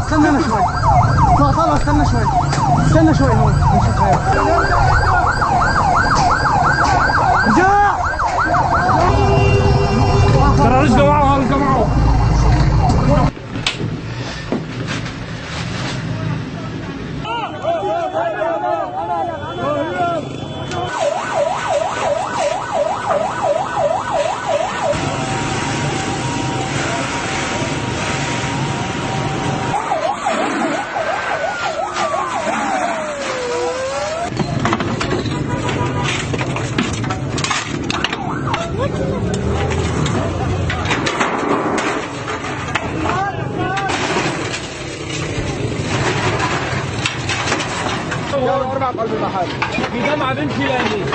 استنى انا شوي. طلع استنى شوي. استنى شوي هون نشوف هاي. رجع. ترى رجله معه، رجله معه. يلا 4 قلب المحل. في دمعة بنتي لاني